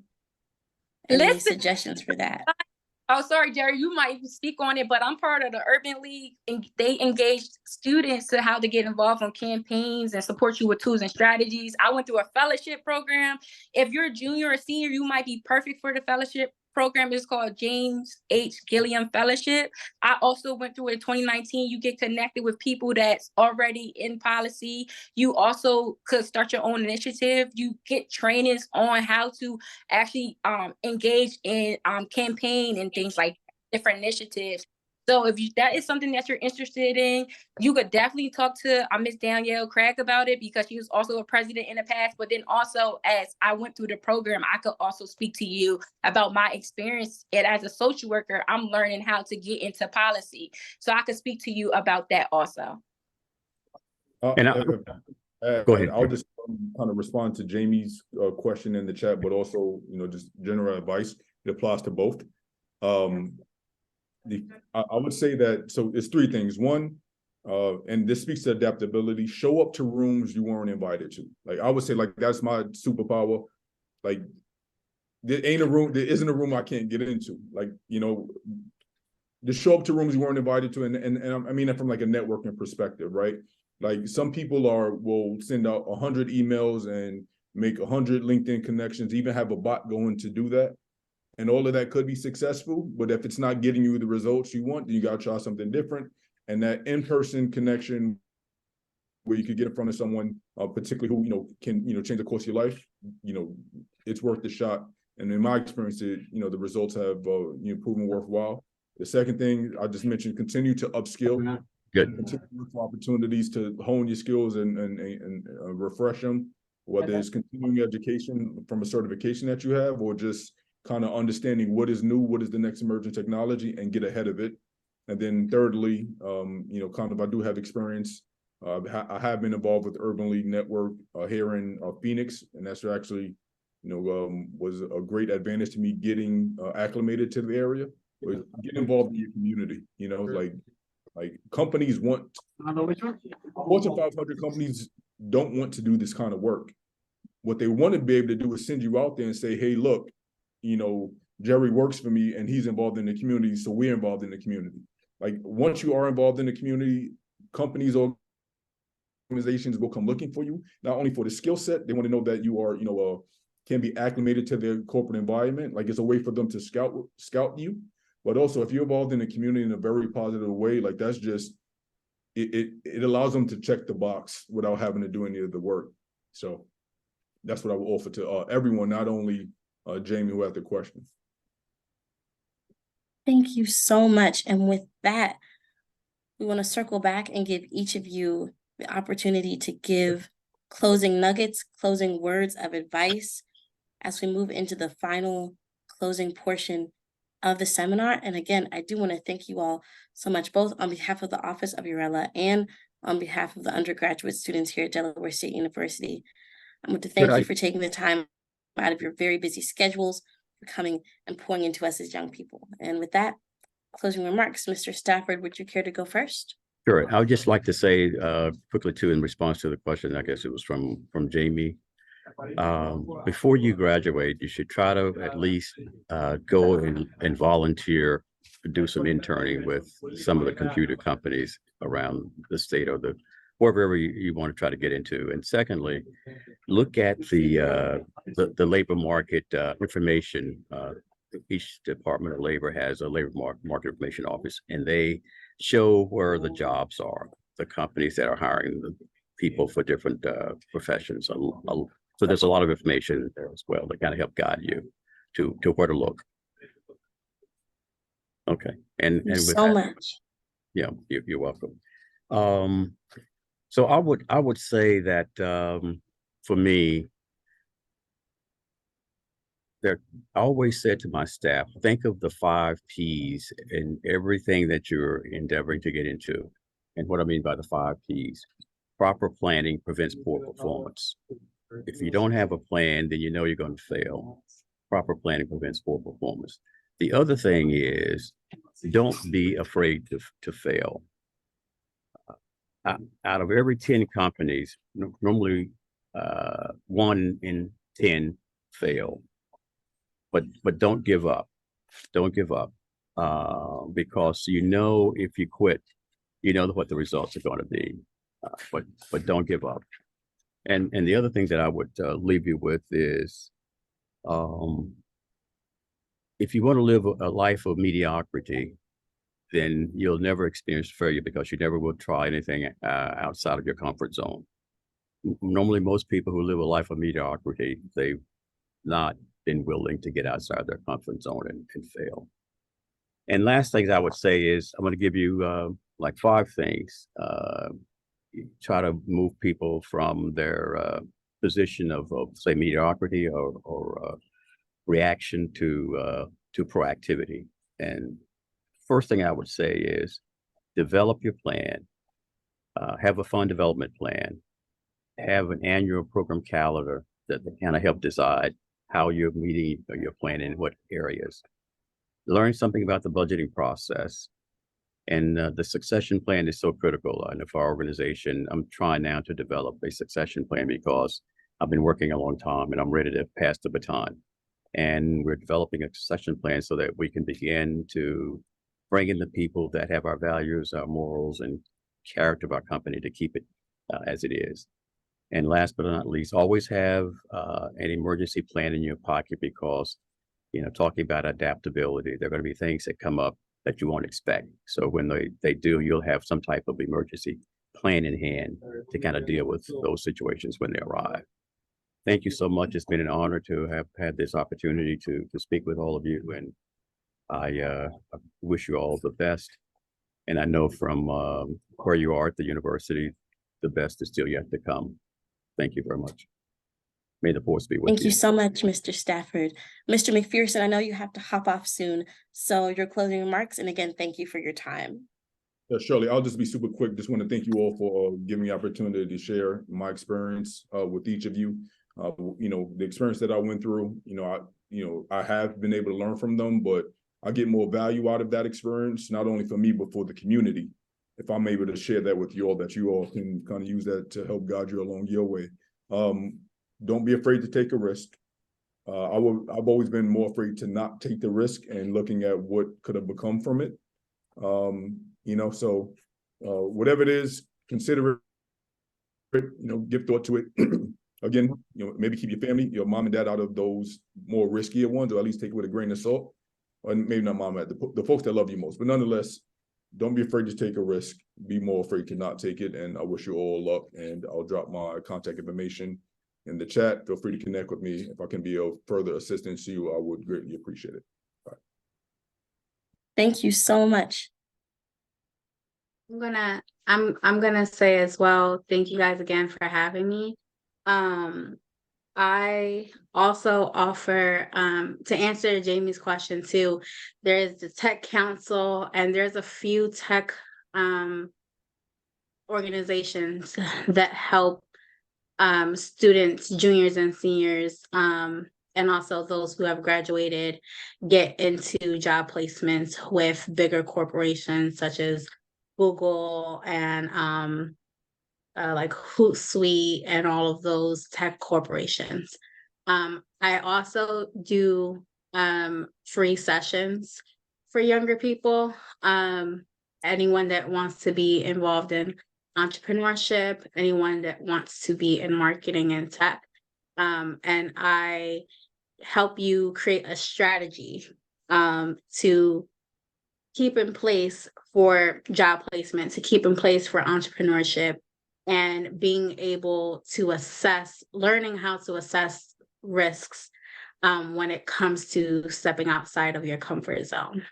any suggestions for that? Oh, sorry, Jerry, you might speak on it, but I'm part of the Urban League, and they engage students to how to get involved on campaigns and support you with tools and strategies. I went through a fellowship program. If you're a junior or senior, you might be perfect for the fellowship program. Is called James H. Gilliam Fellowship. I also went through it in 2019. You get connected with people that's already in policy. You also could start your own initiative. You get trainings on how to actually engage in campaign and things like different initiatives. So if that is something that you're interested in, you could definitely talk to Ms. Danielle Craig about it, because she was also a president in the past. But then also, as I went through the program, I could also speak to you about my experience. And as a social worker, I'm learning how to get into policy. So I could speak to you about that also. And go ahead. I'll just kind of respond to Jamie's question in the chat, but also, just general advice. It applies to both. I would say that, so it's three things. One, and this speaks to adaptability, show up to rooms you weren't invited to. Like, I would say, like, that's my superpower. Like, there isn't a room I can't get into. Like, just show up to rooms you weren't invited to. And I mean that from like a networking perspective, right? Like, some people will send out 100 emails and make 100 LinkedIn connections, even have a bot going to do that. And all of that could be successful, but if it's not getting you the results you want, then you got to try something different. And that in-person connection where you could get in front of someone, particularly who, can, change the course of your life, it's worth the shot. And in my experience, the results have proven worthwhile. The second thing I just mentioned, continue to upskill. Good. Continue to look for opportunities to hone your skills and refresh them, whether it's continuing education from a certification that you have, or just kind of understanding what is new, what is the next emerging technology, and get ahead of it. And then thirdly, I do have experience. I have been involved with Urban League Network here in Phoenix, and that's actually, was a great advantage to me getting acclimated to the area. Get involved in your community, like companies want, Fortune 500 companies don't want to do this kind of work. What they want to be able to do is send you out there and say, hey, look, Jerry works for me and he's involved in the community, so we're involved in the community. Like, once you are involved in the community, companies or organizations will come looking for you, not only for the skill set, they want to know that you are, can be acclimated to their corporate environment. Like, it's a way for them to scout you. But also, if you're involved in the community in a very positive way, like, that's just, it allows them to check the box without having to do any of the work. So that's what I will offer to everyone, not only Jamie, who had the question. Thank you so much. And with that, we want to circle back and give each of you the opportunity to give closing nuggets, closing words of advice as we move into the final closing portion of the seminar. And again, I do want to thank you all so much, both on behalf of the Office of URELAH and on behalf of the undergraduate students here at Delaware State University. I want to thank you for taking the time out of your very busy schedules, for coming and pouring into us as young people. And with that, closing remarks, Mr. Stafford, would you care to go first? Sure. I would just like to say quickly too, in response to the question, I guess it was from Jamie. Before you graduate, you should try to at least go and volunteer, do some interning with some of the computer companies around the state or wherever you want to try to get into. And secondly, look at the labor market information. Each Department of Labor has a labor market information office, and they show where the jobs are, the companies that are hiring the people for different professions. So there's a lot of information there as well to kind of help guide you to where to look. Okay, and with so that, much. Yeah, you're welcome. So I would say that for me, I always said to my staff, think of the 5 Ps in everything that you're endeavoring to get into. And what I mean by the 5 Ps, proper planning prevents poor performance. If you don't have a plan, then you know you're going to fail. Proper planning prevents poor performance. The other thing is, don't be afraid to fail. Out of every 10 companies, normally 1 in 10 fail. But don't give up. Don't give up, because if you quit, what the results are going to be. But don't give up. And the other thing that I would leave you with is, if you want to live a life of mediocrity, then you'll never experience failure, because you never will try anything outside of your comfort zone. Normally, most people who live a life of mediocrity, they've not been willing to get outside their comfort zone and fail. And last things I would say is, I'm going to give you like 5 things. Try to move people from their position of say mediocrity or reaction to proactivity. And first thing I would say is, develop your plan, have a fund development plan, have an annual program calendar that kind of help decide how you're meeting your plan in what areas. Learn something about the budgeting process. And the succession plan is so critical. I know for our organization, I'm trying now to develop a succession plan because I've been working a long time and I'm ready to pass the baton. And we're developing a succession plan so that we can begin to bring in the people that have our values, our morals, and character of our company to keep it as it is. And last but not least, always have an emergency plan in your pocket because, talking about adaptability, there are going to be things that come up that you won't expect. So when they do, you'll have some type of emergency plan in hand to kind of deal with those situations when they arrive. Thank you so much. It's been an honor to have had this opportunity to speak with all of you. And I wish you all the best. And I know from where you are at the university, the best is still yet to come. Thank you very much. May the force be with you. Thank you so much, Mr. Stafford. Mr. McPherson, I know you have to hop off soon. So your closing remarks, and again, thank you for your time. Shirley, I'll just be super quick. Just want to thank you all for giving me the opportunity to share my experience with each of you. The experience that I went through, I have been able to learn from them, but I get more value out of that experience, not only for me, but for the community. If I'm able to share that with you all, that you all can kind of use that to help guide you along your way. Don't be afraid to take a risk. I've always been more afraid to not take the risk and looking at what could have become from it. So whatever it is, consider it, give thought to it. Again, maybe keep your family, your mom and dad out of those more riskier ones, or at least take it with a grain of salt. Or maybe not mom and dad, the folks that love you most. But nonetheless, don't be afraid to take a risk. Be more afraid to not take it. And I wish you all luck. And I'll drop my contact information in the chat. Feel free to connect with me. If I can be of further assistance to you, I would greatly appreciate it. Bye. Thank you so much. I'm gonna say as well, thank you guys again for having me. I also offer to answer Jamie's question too. There is the Tech Council, and there's a few tech organizations that help students, juniors and seniors, and also those who have graduated get into job placements with bigger corporations such as Google and like Hootsuite and all of those tech corporations. I also do free sessions for younger people. Anyone that wants to be involved in entrepreneurship, anyone that wants to be in marketing and tech. And I help you create a strategy to keep in place for job placement, to keep in place for entrepreneurship, and being able to learning how to assess risks when it comes to stepping outside of your comfort zone.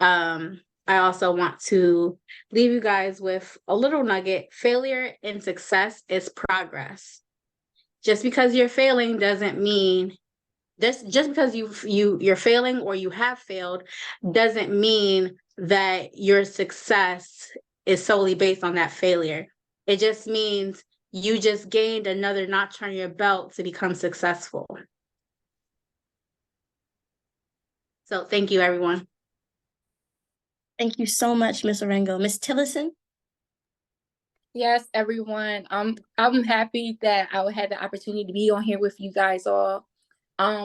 I also want to leave you guys with a little nugget. Failure and success is progress. Just because you're failing doesn't mean just because you're failing or you have failed doesn't mean that your success is solely based on that failure. It just means you just gained another notch on your belt to become successful. So thank you, everyone. Thank you so much, Ms. Orengo. Ms. Tillison? Yes, everyone. I'm happy that I had the opportunity to be on here with you guys all.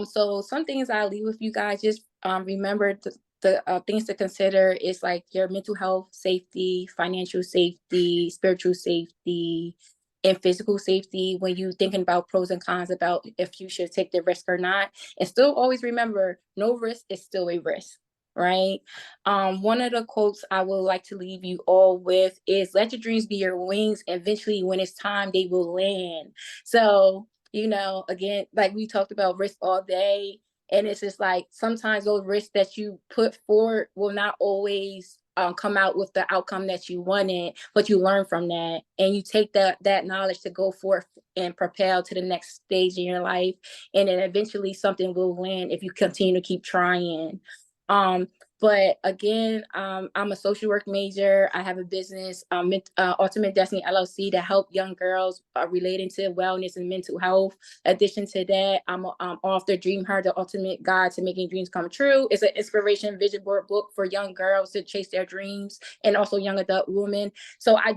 So some things I'll leave with you guys. Just remember the things to consider is like your mental health safety, financial safety, spiritual safety, and physical safety when you thinking about pros and cons about if you should take the risk or not. And still always remember, no risk is still a risk. Right. One of the quotes I would like to leave you all with is let your dreams be your wings. Eventually, when it's time, they will land. So, again, like we talked about risk all day. And it's just like sometimes those risks that you put forward will not always come out with the outcome that you wanted, but you learn from that and you take that knowledge to go forth and propel to the next stage in your life. And then eventually something will land if you continue to keep trying. But again, I'm a social work major. I have a business, Ultimate Destiny LLC, that help young girls relating to wellness and mental health. Addition to that, I'm author Dream Her, the Ultimate Guide to Making Dreams Come True. It's an inspiration vision board book for young girls to chase their dreams, and also young adult women. So I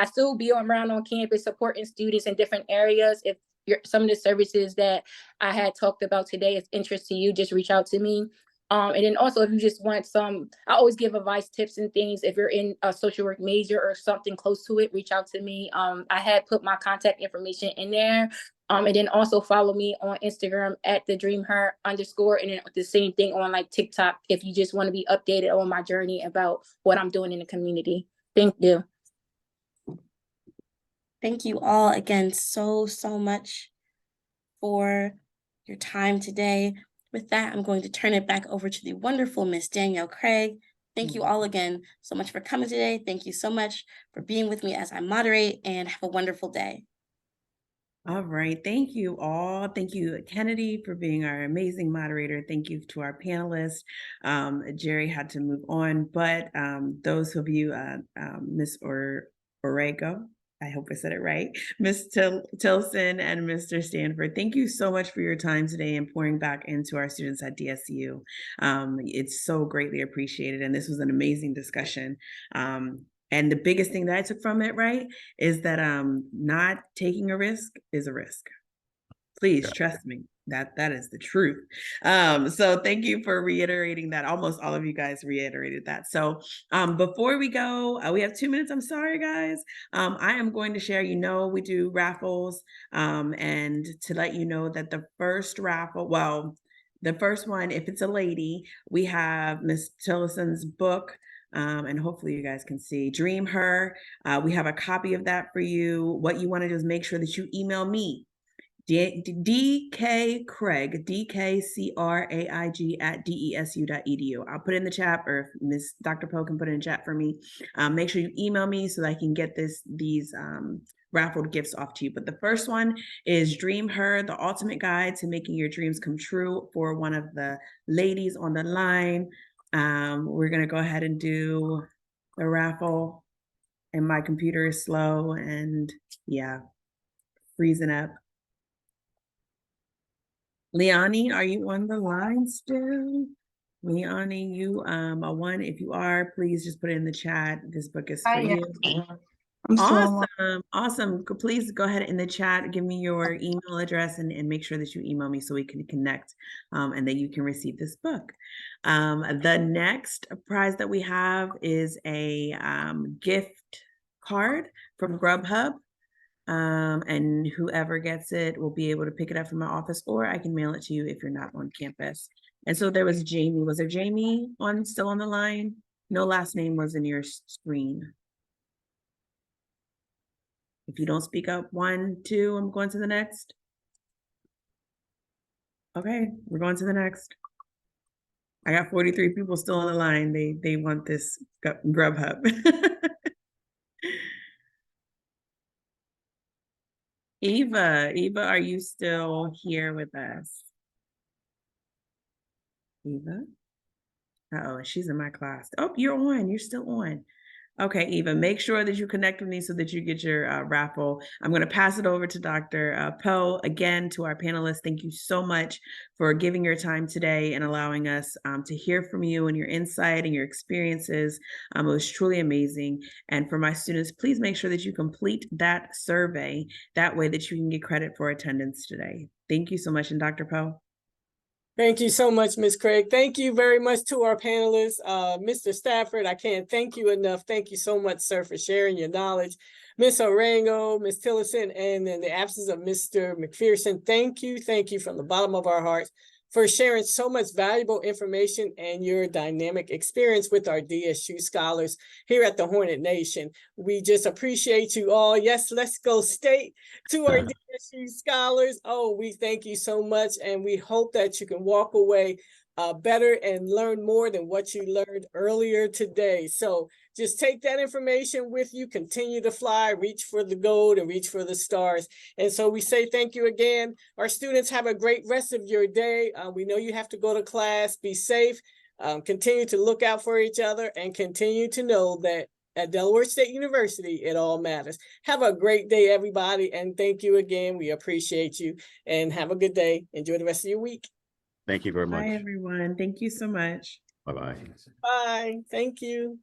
still be around on campus supporting students in different areas. If some of the services that I had talked about today is interest to you, just reach out to me. And then also, if you just want I always give advice, tips, and things. If you're in a social work major or something close to it, reach out to me. I had put my contact information in there. And then also follow me on Instagram at @thedreamher_, and then the same thing on like TikTok if you just want to be updated on my journey about what I'm doing in the community. Thank you. Thank you all again so much for your time today. With that, I'm going to turn it back over to the wonderful Miss Danielle Craig. Thank you all again so much for coming today. Thank you so much for being with me as I moderate, and have a wonderful day. All right. Thank you all. Thank you, Kennedy, for being our amazing moderator. Thank you to our panelists. Jerry had to move on, but those of you, Miss Orengo, I hope I said it right, Ms. Tilson and Mr. Stafford, thank you so much for your time today and pouring back into our students at DSU. It's so greatly appreciated, and this was an amazing discussion. And the biggest thing that I took from it, right, is that not taking a risk is a risk. Please trust me. That is the truth. So thank you for reiterating that. Almost all of you guys reiterated that. So before we go, we have 2 minutes. I'm sorry, guys. I am going to share, we do raffles, and to let you know that the first raffle, the first one, if it's a lady, we have Miss Tillison's book, and hopefully you guys can see Dream Her. We have a copy of that for you. What you want to do is make sure that you email me, DK Craig, DKCRAIG @DESU.edu. I'll put it in the chat, or if Miss Dr. Poe can put it in chat for me. Make sure you email me so that I can get these raffled gifts off to you. But the first one is Dream Her, the ultimate guide to making your dreams come true, for one of the ladies on the line. We're gonna go ahead and do the raffle, and my computer is slow and freezing up. Leonie, are you on the line still? Leonie, you a one. If you are, please just put it in the chat. This book is for you. Awesome. Please go ahead in the chat, give me your email address, and make sure that you email me so we can connect, and then you can receive this book. The next prize that we have is a gift card from Grubhub. And whoever gets it will be able to pick it up from my office, or I can mail it to you if you're not on campus. And so there was Jamie. Was there Jamie still on the line? No last name was in your screen. If you don't speak up, 1, 2, I'm going to the next. Okay, we're going to the next. I got 43 people still on the line. They want this Grubhub. Eva, are you still here with us? Eva? Uh-oh, she's in my class. Oh, you're on. You're still on. Okay, Eva, make sure that you connect with me so that you get your raffle. I'm going to pass it over to Dr. Poe. Again, to our panelists, thank you so much for giving your time today and allowing us to hear from you and your insight and your experiences. It was truly amazing. And for my students, please make sure that you complete that survey. That way that you can get credit for attendance today. Thank you so much. And Dr. Poe? Thank you so much, Ms. Craig. Thank you very much to our panelists. Mr. Stafford, I can't thank you enough. Thank you so much, sir, for sharing your knowledge. Ms. Orengo, Ms. Tillerson, and in the absence of Mr. McPherson, thank you from the bottom of our hearts for sharing so much valuable information and your dynamic experience with our DSU scholars here at the Hornet Nation. We just appreciate you all. Yes, let's go state to our DSU scholars. Oh, we thank you so much, and we hope that you can walk away better and learn more than what you learned earlier today. So just take that information with you, continue to fly, reach for the gold and reach for the stars. And so we say thank you again. Our students, have a great rest of your day. We know you have to go to class. Be safe. Continue to look out for each other and continue to know that at Delaware State University, it all matters. Have a great day, everybody. And thank you again. We appreciate you and have a good day. Enjoy the rest of your week. Thank you very much. Bye, everyone. Thank you so much. Bye-bye. Bye. Thank you.